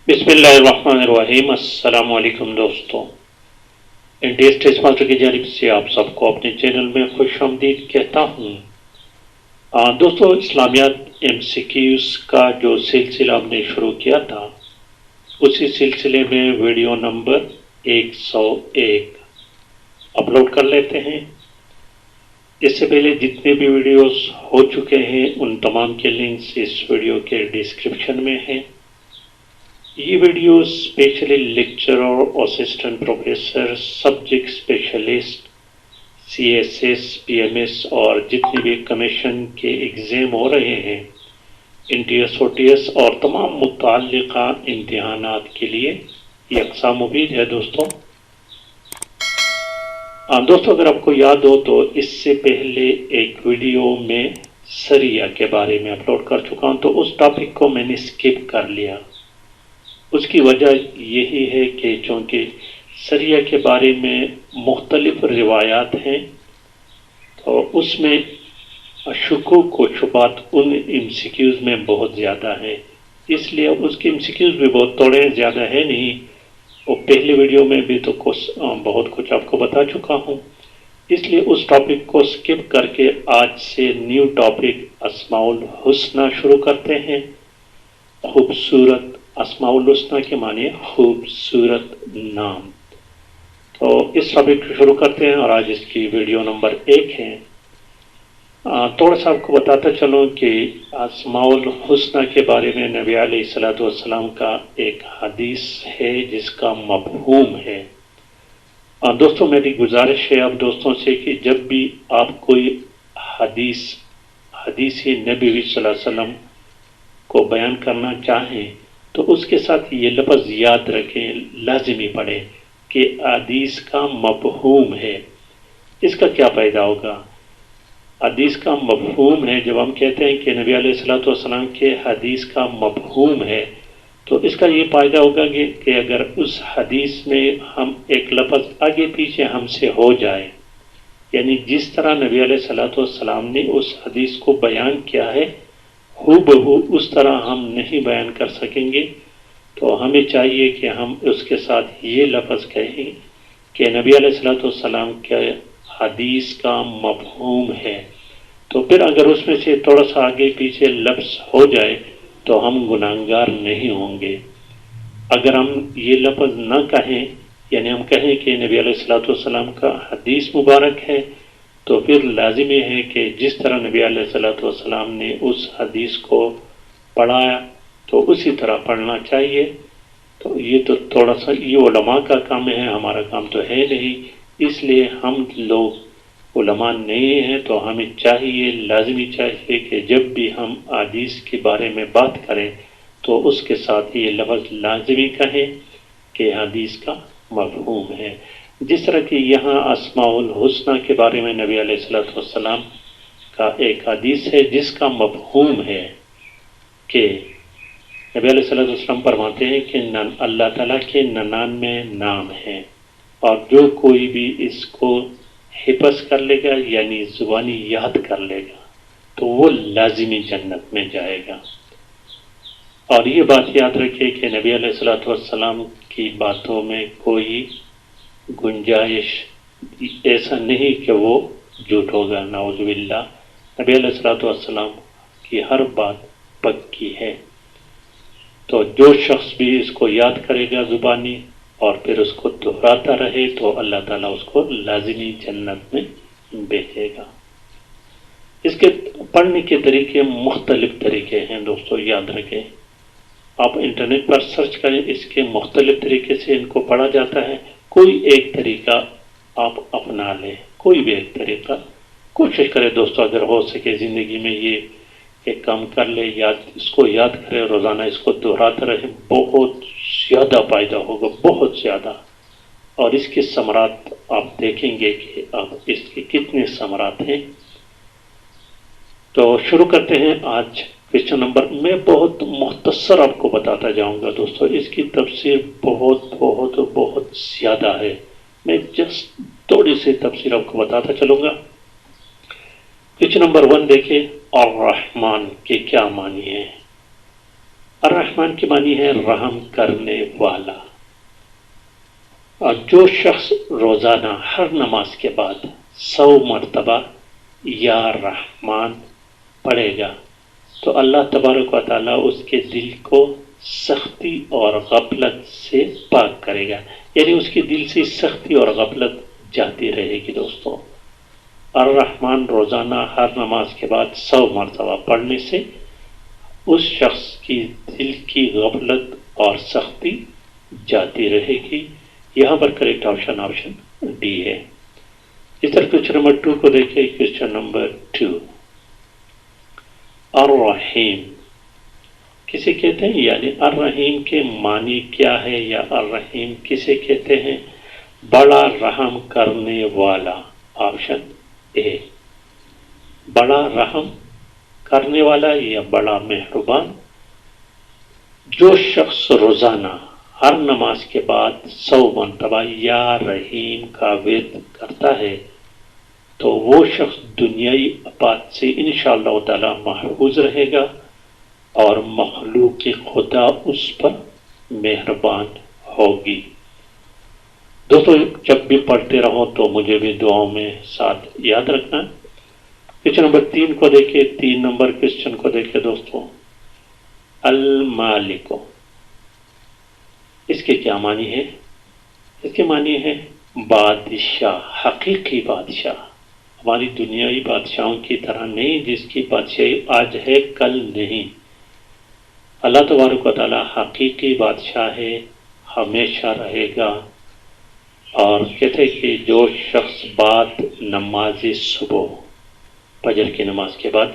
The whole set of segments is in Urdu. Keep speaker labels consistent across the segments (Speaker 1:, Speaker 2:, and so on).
Speaker 1: بسم اللہ الرحمن الرحیم۔ السلام علیکم دوستوں، انڈیا اسٹیج ماسٹر کی جانب سے آپ سب کو اپنے چینل میں خوش آمدید کہتا ہوں۔ دوستوں، اسلامیات ایم سی کیوز کا جو سلسلہ ہم نے شروع کیا تھا، اسی سلسلے میں ویڈیو نمبر 101 اپلوڈ کر لیتے ہیں۔ اس سے پہلے جتنے بھی ویڈیوز ہو چکے ہیں ان تمام کے لنکس اس ویڈیو کے ڈسکرپشن میں ہیں۔ یہ video specially lecturer, assistant professor, subject specialist, C S S, P M S اور جتنے بھی کمیشن کے ایگزام ہو رہے ہیں، N T S, O T S اور تمام متعلقہ امتحانات کے لیے یکساں مفید ہے دوستوں۔ دوستوں، اگر آپ کو یاد ہو تو اس سے پہلے ایک ویڈیو میں سریہ کے بارے میں اپلوڈ کر چکا ہوں، تو اس ٹاپک کو میں نے اسکپ کر لیا۔ اس کی وجہ یہی ہے کہ چونکہ سریہ کے بارے میں مختلف روایات ہیں، تو اس میں شکوک و شبہات ان ایم سی کیوز میں بہت زیادہ ہیں، اس لیے اس کے ایم سی کیوز بھی بہت تھوڑے زیادہ ہے نہیں۔ اور پہلے ویڈیو میں بھی تو بہت کچھ آپ کو بتا چکا ہوں، اس لیے اس ٹاپک کو سکپ کر کے آج سے نیو ٹاپک اسماء الحسنی شروع کرتے ہیں۔ خوبصورت اسماء الحسنی کے معنی خوبصورت نام۔ تو اس ٹاپک کو شروع کرتے ہیں اور آج اس کی ویڈیو نمبر 1 ہے۔ تھوڑا سا آپ کو بتاتا چلوں کہ اسماء الحسنی کے بارے میں نبی علیہ السلام کا ایک حدیث ہے جس کا مفہوم ہے۔ دوستوں، میری گزارش ہے آپ دوستوں سے کہ جب بھی آپ کوئی حدیث نبی صلی اللہ علیہ وسلم کو بیان کرنا چاہیں تو اس کے ساتھ یہ لفظ یاد رکھیں، لازمی پڑھیں کہ حدیث کا مفہوم ہے۔ اس کا کیا فائدہ ہوگا؟ حدیث کا مفہوم ہے، جب ہم کہتے ہیں کہ نبی علیہ السلام کے حدیث کا مفہوم ہے تو اس کا یہ فائدہ ہوگا کہ اگر اس حدیث میں ہم ایک لفظ آگے پیچھے ہم سے ہو جائے، یعنی جس طرح نبی علیہ السلام نے اس حدیث کو بیان کیا ہے ہو بہو اس طرح ہم نہیں بیان کر سکیں گے، تو ہمیں چاہیے کہ ہم اس کے ساتھ یہ لفظ کہیں کہ نبی علیہ السلام کے حدیث کا مفہوم ہے۔ تو پھر اگر اس میں سے تھوڑا سا آگے پیچھے لفظ ہو جائے تو ہم گناہگار نہیں ہوں گے۔ اگر ہم یہ لفظ نہ کہیں، یعنی ہم کہیں کہ نبی علیہ السلام کا حدیث مبارک ہے، تو پھر لازمی ہے کہ جس طرح نبی علیہ السلام نے اس حدیث کو پڑھایا تو اسی طرح پڑھنا چاہیے۔ تو یہ تو تھوڑا سا یہ علماء کا کام ہے، ہمارا کام تو ہے نہیں، اس لیے ہم لوگ علماء نہیں ہیں، تو ہمیں چاہیے، لازمی چاہیے کہ جب بھی ہم حدیث کے بارے میں بات کریں تو اس کے ساتھ یہ لفظ لازمی کہیں کہ حدیث کا مفہوم ہے۔ جس طرح کہ یہاں اسماء الحسنی کے بارے میں نبی علیہ السلام کا ایک حدیث ہے جس کا مفہوم ہے کہ نبی علیہ السلام فرماتے ہیں کہ اللہ تعالیٰ کے 99 نام ہیں، اور جو کوئی بھی اس کو حفظ کر لے گا، یعنی زبانی یاد کر لے گا، تو وہ لازمی جنت میں جائے گا۔ اور یہ بات یاد رکھے کہ نبی علیہ السلام کی باتوں میں کوئی گنجائش ایسا نہیں کہ وہ جھوٹ ہوگا، نعوذ باللہ۔ نبی علیہ السلام کی ہر بات پکی ہے۔ تو جو شخص بھی اس کو یاد کرے گا زبانی اور پھر اس کو دہراتا رہے تو اللہ تعالیٰ اس کو لازمی جنت میں بھیجے گا۔ اس کے پڑھنے کے طریقے مختلف طریقے ہیں دوستو، یاد رکھیں۔ آپ انٹرنیٹ پر سرچ کریں، اس کے مختلف طریقے سے ان کو پڑھا جاتا ہے۔ کوئی ایک طریقہ آپ اپنا لیں، کوئی بھی ایک طریقہ کوشش کریں دوستو، اگر ہو سکے زندگی میں یہ ایک کام کر لے، اس کو یاد کرے، روزانہ اس کو دہراتے رہے، بہت زیادہ فائدہ ہوگا، بہت زیادہ۔ اور اس کے ثمرات آپ دیکھیں گے کہ اب اس کے کتنے ثمرات ہیں۔ تو شروع کرتے ہیں آج کویسچن نمبر۔ میں بہت مختصر آپ کو بتاتا جاؤں گا دوستو، اس کی تفسیر بہت بہت بہت زیادہ ہے، میں جسٹ تھوڑی سی تفسیر آپ کو بتاتا چلوں گا۔ کویسچن نمبر 1 دیکھیں، الرحمن کے کیا معنی ہے؟ الرحمن کی معنی ہے رحم کرنے والا. اور جو شخص روزانہ ہر نماز کے بعد 100 مرتبہ یا رحمان پڑھے گا تو اللہ تبارک و تعالیٰ اس کے دل کو سختی اور غفلت سے پاک کرے گا. یعنی اس کے دل سے سختی اور غفلت جاتی رہے گی. دوستوں، الرحمن روزانہ ہر نماز کے بعد 100 مرتبہ پڑھنے سے اس شخص کی دل کی غفلت اور سختی جاتی رہے گی. یہاں پر کریکٹ آپشن ڈی ہے. اس طرح کوشچن نمبر 2 کو دیکھیں. کوشچن نمبر 2، الرحیم کسے کہتے ہیں؟ یعنی الرحیم کے معنی کیا ہے یا الرحیم کسے کہتے ہیں؟ بڑا رحم کرنے والا. آپشن اے، بڑا رحم کرنے والا یا بڑا مہربان. جو شخص روزانہ ہر نماز کے بعد 100 مرتبہ یا رحیم کا ورد کرتا ہے تو وہ شخص دنیائی آفات سے انشاءاللہ تعالی محفوظ رہے گا اور مخلوق خدا اس پر مہربان ہوگی. دوستو، جب بھی پڑھتے رہو تو مجھے بھی دعاؤں میں ساتھ یاد رکھنا. کوشچن نمبر 3 کو دیکھیں. 3 نمبر کوشچن کو دیکھیں دوستو. المالک، اس کے کیا معنی ہے؟ اس کے معنی ہے بادشاہ، حقیقی بادشاہ. ہماری دنیائی بادشاہوں کی طرح نہیں جس کی بادشاہی آج ہے کل نہیں. اللہ تبارک و تعالی حقیقی بادشاہ ہے، ہمیشہ رہے گا. اور کہتے کہ جو شخص بعد نماز صبح، فجر کی نماز کے بعد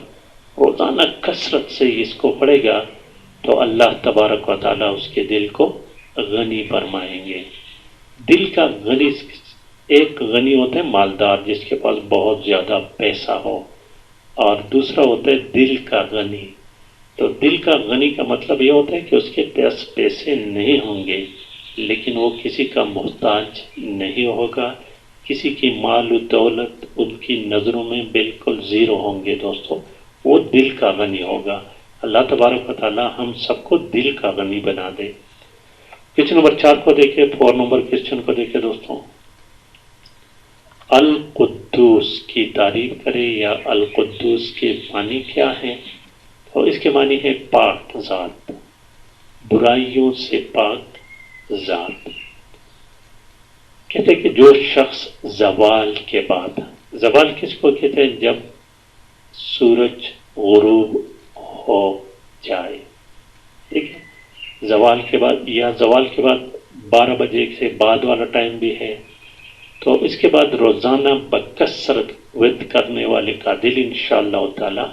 Speaker 1: روزانہ کثرت سے اس کو پڑھے گا تو اللہ تبارک و تعالی اس کے دل کو غنی فرمائیں گے. دل کا غنی، ایک غنی ہوتا ہے مالدار جس کے پاس بہت زیادہ پیسہ ہو، اور دوسرا ہوتا ہے دل کا غنی. تو دل کا غنی کا مطلب یہ ہوتا ہے کہ اس کے پاس پیسے نہیں ہوں گے لیکن وہ کسی کا محتاج نہیں ہوگا، کسی کی مال و دولت ان کی نظروں میں بالکل زیرو ہوں گے. دوستو، وہ دل کا غنی ہوگا. اللہ تبارک و تعالی ہم سب کو دل کا غنی بنا دے. کوشچن نمبر 4 کو دیکھیں. 4 نمبر کوشچن کو دیکھیں دوستوں. القدوس کی تعریف کرے یا القدوس کے معنی کیا ہے؟ تو اس کے معنی ہے پاک ذات، برائیوں سے پاک ذات. کہتے کہ جو شخص زوال کے بعد، زوال کس کو کہتے ہیں؟ جب سورج غروب ہو جائے. ٹھیک ہے، زوال کے بعد یا زوال کے بعد 12 بجے سے بعد والا ٹائم بھی ہے. تو اس کے بعد روزانہ بکثرت ورد کرنے والے کا دل انشاءاللہ تعالی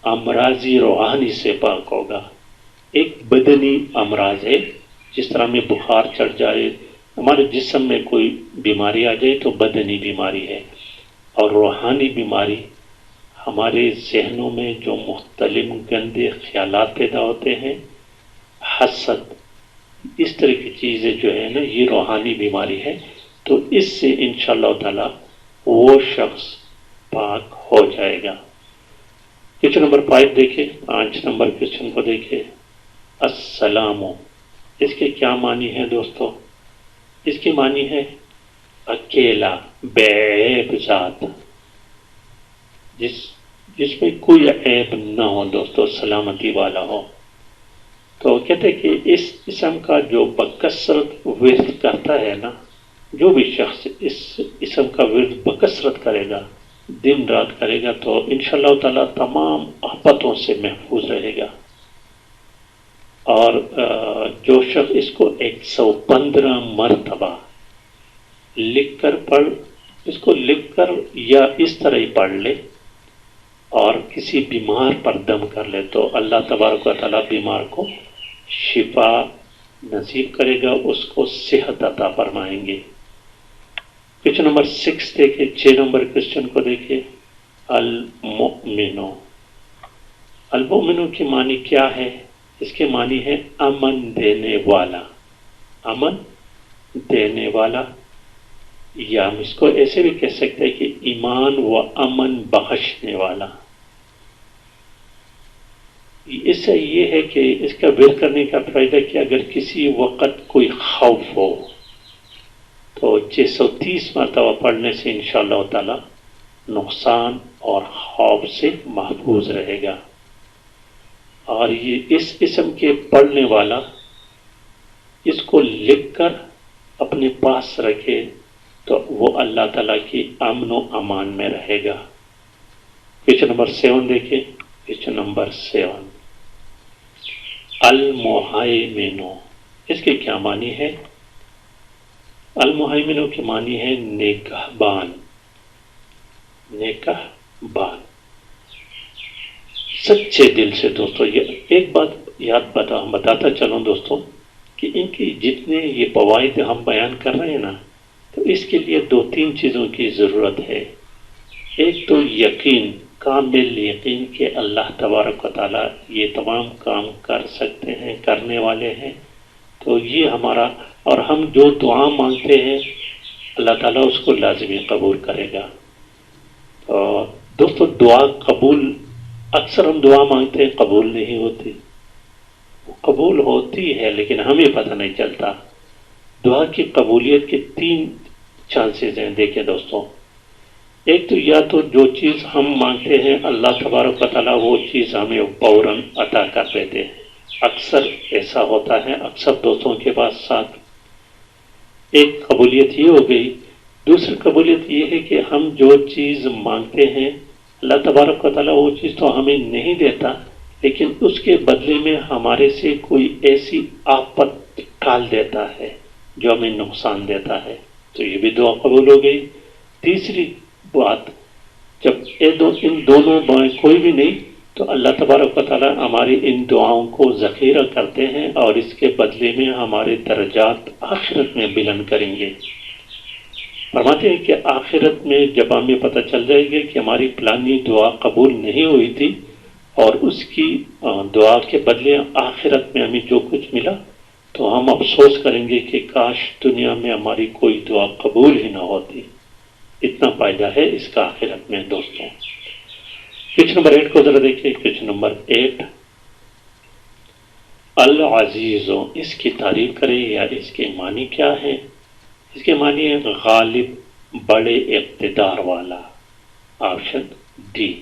Speaker 1: امراضی روحانی سے پاک ہوگا. ایک بدنی امراض ہے، جس طرح میں بخار چڑھ جائے، ہمارے جسم میں کوئی بیماری آ جائے تو بدنی بیماری ہے. اور روحانی بیماری ہمارے ذہنوں میں جو مختلف گندے خیالات پیدا ہوتے ہیں، حسد، اس طرح کی چیزیں جو ہے نا، یہ روحانی بیماری ہے. تو اس سے انشاءاللہ تعالی وہ شخص پاک ہو جائے گا. کوشچن نمبر 5 دیکھیں. 5 نمبر کوشچن کو دیکھیں. السلام، اس کے کیا معنی ہے دوستو؟ اس کی معنی ہے اکیلا، بے عیب ذات، جس میں کوئی عیب نہ ہو دوستو، سلامتی والا ہو. تو کہتے ہیں کہ اس اسم کا جو بکثرت ورد کرتا ہے نا، جو بھی شخص اس اسم کا ورد بکثرت کرے گا، دن رات کرے گا، تو انشاءاللہ تعالی تمام آفتوں سے محفوظ رہے گا. اور جو شخص اس کو 115 مرتبہ لکھ کر پڑھ، اس کو لکھ کر یا اس طرح ہی پڑھ لے اور کسی بیمار پر دم کر لے تو اللہ تبارک و تعالی بیمار کو شفا نصیب کرے گا، اس کو صحت عطا فرمائیں گے. کوشچن نمبر 6 دیکھیں. 6 نمبر کوشچن کو دیکھیں. المؤمنو، المؤمنو کی معنی کیا ہے؟ اس کے معنی ہے امن دینے والا، امن دینے والا. یا ہم اس کو ایسے بھی کہہ سکتے ہیں کہ ایمان و امن بخشنے والا. اس سے یہ ہے کہ اس کا ورد کرنے کا فائدہ کہ اگر کسی وقت کوئی خوف ہو تو 630 مرتبہ پڑھنے سے انشاءاللہ تعالی نقصان اور خوف سے محفوظ رہے گا. اور یہ اس اسم کے پڑھنے والا اس کو لکھ کر اپنے پاس رکھے تو وہ اللہ تعالیٰ کی امن و امان میں رہے گا. کویشچن نمبر 7 دیکھیں. کویشچن نمبر 7 المحیمن، اس کے کیا معنی ہے؟ المحیمن کے معنی ہے نگہبان. نگہبان سچے دل سے. دوستو یہ ایک بات یاد بتاتا چلوں دوستوں کہ ان کی جتنے یہ فوائد ہم بیان کر رہے ہیں نا، تو اس کے لیے 2-3 چیزوں کی ضرورت ہے. ایک تو یقین، کامل یقین کہ اللہ تبارک و تعالیٰ یہ تمام کام کر سکتے ہیں، کرنے والے ہیں. تو یہ ہمارا، اور ہم جو دعا مانگتے ہیں اللہ تعالیٰ اس کو لازمی قبول کرے گا. اور دوستو دعا قبول، اکثر ہم دعا مانگتے ہیں قبول نہیں ہوتی. قبول ہوتی ہے لیکن ہمیں پتہ نہیں چلتا. دعا کی قبولیت کے 3 چانسز ہیں. دیکھیں دوستوں، ایک تو یا تو جو چیز ہم مانگتے ہیں اللہ تبارک و تعالیٰ وہ چیز ہمیں فوراً عطا کر دیتے ہیں. اکثر ایسا ہوتا ہے، اکثر دوستوں کے پاس ساتھ. ایک قبولیت یہ ہو گئی. دوسری قبولیت یہ ہے کہ ہم جو چیز مانگتے ہیں اللہ تبارک و تعالیٰ وہ چیز تو ہمیں نہیں دیتا، لیکن اس کے بدلے میں ہمارے سے کوئی ایسی آفت ٹال دیتا ہے جو ہمیں نقصان دیتا ہے. تو یہ بھی دعا قبول ہو گئی. تیسری بات، جب ان دونوں دعائیں کوئی بھی نہیں تو اللہ تبارک و تعالیٰ ہماری ان دعاؤں کو ذخیرہ کرتے ہیں اور اس کے بدلے میں ہمارے درجات آخرت میں بلند کریں گے. فرماتے ہیں کہ آخرت میں جب ہمیں پتہ چل جائے گا کہ ہماری فلانی دعا قبول نہیں ہوئی تھی اور اس کی دعا کے بدلے آخرت میں ہمیں جو کچھ ملا، تو ہم افسوس کریں گے کہ کاش دنیا میں ہماری کوئی دعا قبول ہی نہ ہوتی. اتنا فائدہ ہے اس کا آخرت میں دوستوں. کویشچن نمبر 8 کو ذرا دیکھیں. کویشچن نمبر 8 العزیز، اس کی تعریف کریں یا اس کے معنی کیا ہے؟ اس کے معنی ہے غالب، بڑے اقتدار والا. آپشن ڈی،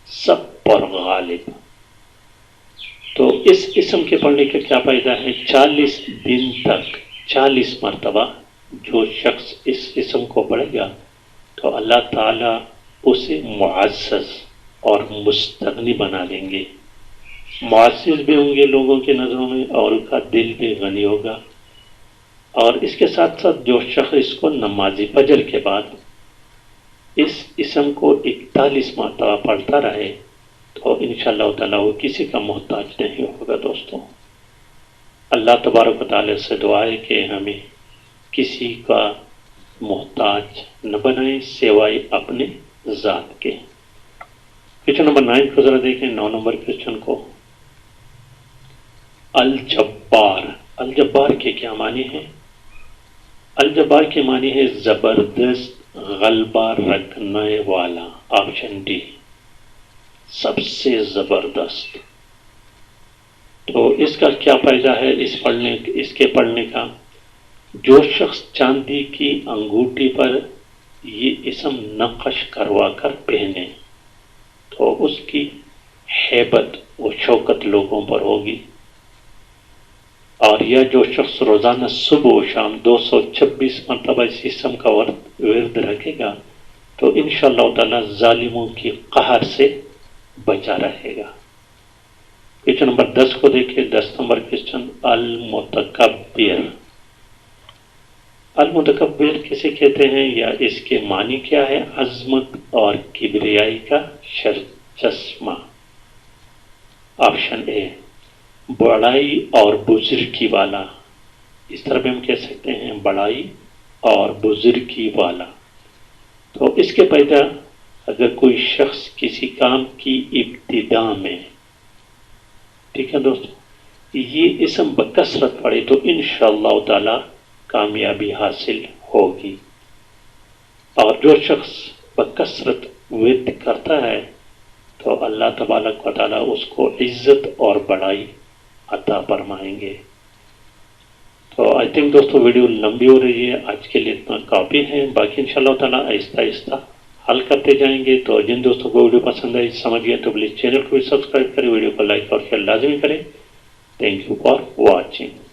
Speaker 1: سب پر غالب. تو اس اسم کے پڑھنے کا کیا فائدہ ہے؟ 40 دن تک 40 مرتبہ جو شخص اس اسم کو پڑھے گا تو اللہ تعالیٰ اسے معزز اور مستغنی بنا دیں گے. معزز بھی ہوں گے لوگوں کی نظروں میں اور ان کا دل بھی غنی ہوگا. اور اس کے ساتھ ساتھ جو شخص اس کو نماز فجر کے بعد اس اسم کو 41 مرتبہ پڑھتا رہے تو انشاءاللہ تعالیٰ وہ کسی کا محتاج نہیں ہوگا. دوستوں اللہ تبارک و تعالیٰ سے دعا ہے کہ ہمیں کسی کا محتاج نہ بنائے سوائے اپنے ذات کے. کویشچن نمبر 9 کو ذرا دیکھیں. 9 نمبر کویشچن کو الجبار. الجبار کے کیا معنی ہے؟ الجبار کے معنی ہے زبردست، غلبہ رکھنے والا. آپشن ڈی، سب سے زبردست. تو اس کا کیا فائدہ ہے اس کے پڑھنے کا؟ جو شخص چاندی کی انگوٹھی پر یہ اسم نقش کروا کر پہنے تو اس کی ہیبت و شوکت لوگوں پر ہوگی. اور یہ جو شخص روزانہ صبح و شام 226 مرتبہ اس اسم کا ورد رکھے گا تو انشاءاللہ تعالی ظالموں کی قہر سے بچا رہے گا. کویشچن نمبر 10 کو دیکھیں. 10 نمبر کویشچن المتکبر. المتکبر کسے کہتے ہیں یا اس کے معنی کیا ہے؟ عظمت اور کبریائی کا چشمہ. آپشن اے، بڑائی اور بزرگی والا. اس طرح بھی ہم کہہ سکتے ہیں بڑائی اور بزرگی والا. تو اس کے پیدا اگر کوئی شخص کسی کام کی ابتدا میں، ٹھیک ہے دوستو، یہ اسم بکثرت پڑھے تو انشاءاللہ تعالی کامیابی حاصل ہوگی. اور جو شخص بکثرت ورد کرتا ہے تو اللہ تبارک و تعالیٰ اس کو عزت اور بڑائی عطا فرمائیں گے۔ تو آئی تھنک دوستو ویڈیو لمبی ہو رہی ہے، آج کے لیے اتنا کافی ہے، باقی انشاءاللہ تعالیٰ آہستہ آہستہ حل کرتے جائیں گے۔ تو جن دوستوں کو ویڈیو پسند آئی سمجھ گئے تو پلیز چینل کو بھی سبسکرائب کریں، ویڈیو کو لائک اور شیئر لازمی کریں۔ Thank you for watching.